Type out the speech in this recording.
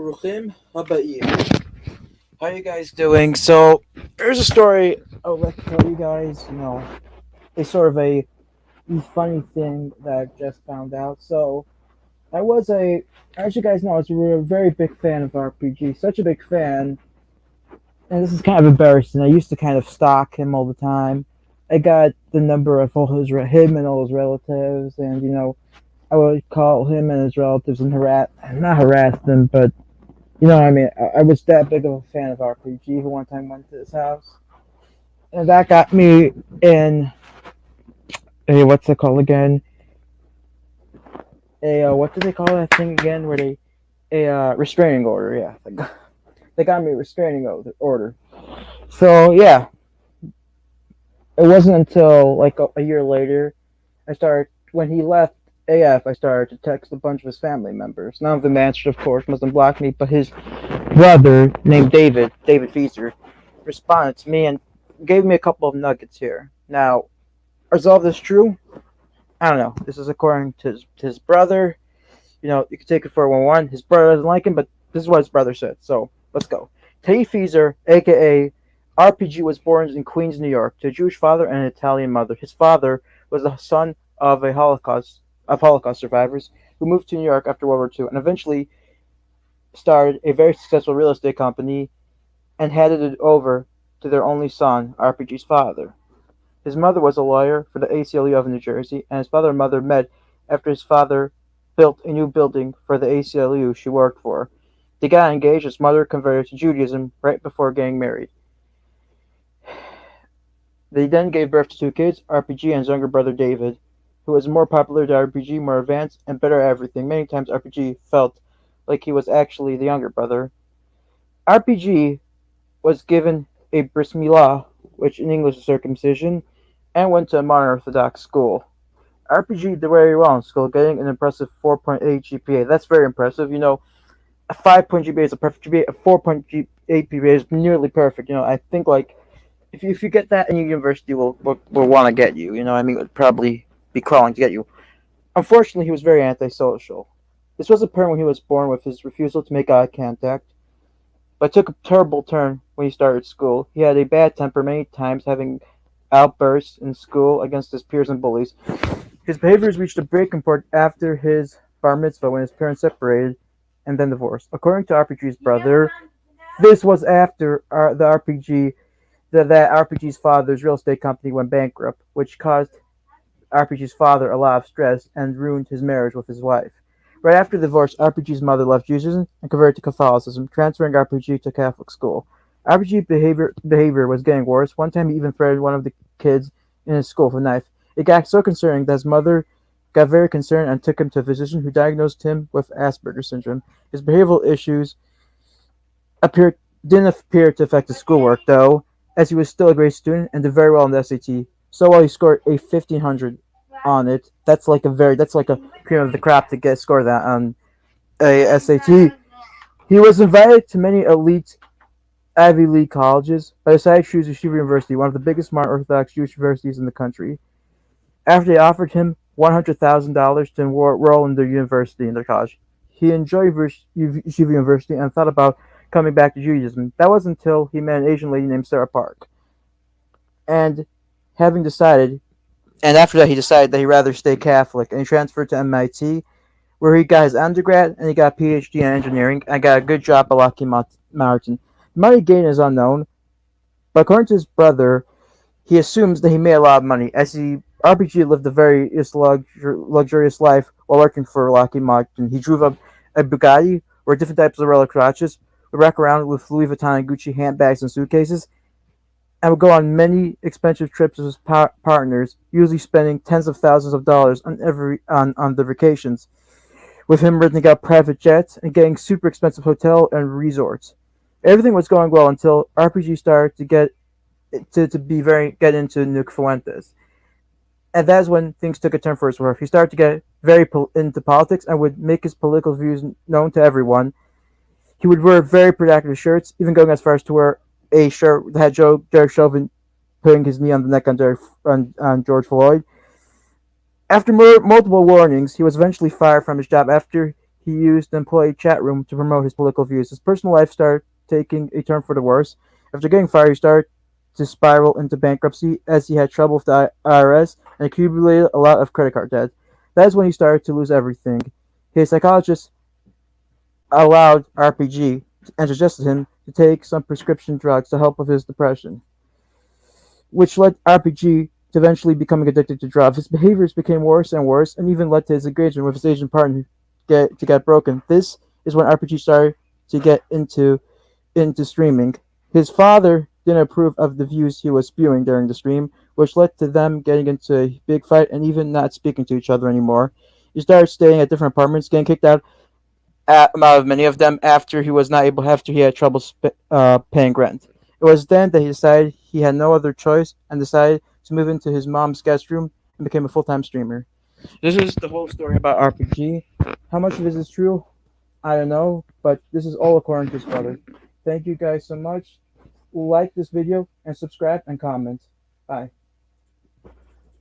Ruchim Habayim. How you guys doing? So, here's a story I would like to tell you guys. A sort of a funny thing that I just found out. So, I was as you guys know, I was a very big fan of RPG. Such a big fan, and this is kind of embarrassing. I used to kind of stalk him all the time. I got the number of him and all his relatives, and I would call him and his relatives and not harass them, but you know what I mean? I was that big of a fan of RPG who one time went to his house. And that got me in a, what's it called again? What do they call that thing again? Where restraining order, yeah. They got me a restraining order. So, yeah. It wasn't until like a year later, when he left AF, I started to text a bunch of his family members. None of them answered, of course, mustn't block me, but his brother, named David Feaser, responded to me and gave me a couple of nuggets here. Now, is all this true? I don't know. This is according to his brother. You can take it for 1-1. His brother doesn't like him, but this is what his brother said. So, let's go. Teddy Feaser, a.k.a. RPG, was born in Queens, New York, to a Jewish father and an Italian mother. His father was the son of Holocaust survivors who moved to New York after World War II and eventually started a very successful real estate company and handed it over to their only son, RPG's father. His mother was a lawyer for the Aclu of New Jersey, and his father and mother met after his father built a new building for the ACLU she worked for. They got engaged. His mother converted to Judaism right before getting married. They then gave birth to 2 kids, RPG and his younger brother David, who was more popular than RPG, more advanced, and better at everything. Many times RPG felt like he was actually the younger brother. RPG was given a bris milah, which in English is circumcision, and went to a modern Orthodox school. RPG did very well in school, getting an impressive 4.8 GPA. That's very impressive. A 5-point GPA is a perfect GPA. A 4.8 GPA is nearly perfect. I think like if you get that, any university will want to get you. Would probably be crawling to get you. Unfortunately, he was very antisocial. This was apparent when he was born with his refusal to make eye contact, but took a terrible turn when he started school. He had a bad temper many times, having outbursts in school against his peers and bullies. His behaviors reached a breaking point after his bar mitzvah when his parents separated and then divorced. According to RPG's brother, this was after that RPG's father's real estate company went bankrupt, which caused RPG's father a lot of stress and ruined his marriage with his wife. Right after the divorce, RPG's mother left Judaism and converted to Catholicism, transferring RPG to Catholic school. RPG's behavior was getting worse. One time he even threatened one of the kids in his school with a knife. It got so concerning that his mother got very concerned and took him to a physician who diagnosed him with Asperger syndrome. His behavioral issues didn't appear to affect his schoolwork, though, as he was still a great student and did very well in the SAT. So while he scored a 1,500 on it, that's like a cream of the crop to get scored that on a SAT. He was invited to many elite Ivy League colleges, but decided to choose Yeshiva University, one of the biggest modern Orthodox Jewish universities in the country. After they offered him $100,000 to enroll in their college, he enjoyed Yeshiva University and thought about coming back to Judaism. That wasn't until he met an Asian lady named Sarah Park. And after that he decided that he'd rather stay Catholic, and he transferred to M.I.T, where he got his undergrad and he got a Ph.D. in engineering and got a good job at Locke Martin. The money gained is unknown, but according to his brother, he assumes that he made a lot of money, as RPG lived a very luxurious life while working for Locke Martin. He drove a Bugatti or different types of Rolex watches, would walk around with Louis Vuitton and Gucci handbags and suitcases, and would go on many expensive trips with his partners, usually spending tens of thousands of dollars on the vacations, with him renting out private jets and getting super expensive hotel and resorts. Everything was going well until RPG started to get into Nick Fuentes. And that's when things took a turn for his worse. He started to get very into politics and would make his political views known to everyone. He would wear very provocative shirts, even going as far as to wear a shirt that had Derek Chauvin putting his knee on the neck on George Floyd. After multiple warnings, he was eventually fired from his job after he used the employee chat room to promote his political views. His personal life started taking a turn for the worse. After getting fired, he started to spiral into bankruptcy as he had trouble with the IRS and accumulated a lot of credit card debt. That is when he started to lose everything. His psychologist allowed RPG and suggested him to take some prescription drugs to help with his depression, which led RPG to eventually becoming addicted to drugs. His behaviors became worse and worse, and even led to his engagement with his Asian partner to get broken. This is when RPG started to get into streaming. His father didn't approve of the views he was spewing during the stream, which led to them getting into a big fight and even not speaking to each other anymore. He started staying at different apartments, getting kicked out of many of them after he had trouble paying rent. It was then that he decided he had no other choice and decided to move into his mom's guest room and became a full-time streamer. This is the whole story about RPG. How much of this is true? I don't know, but this is all according to his brother. Thank you guys so much. Like this video and subscribe and comment. Bye.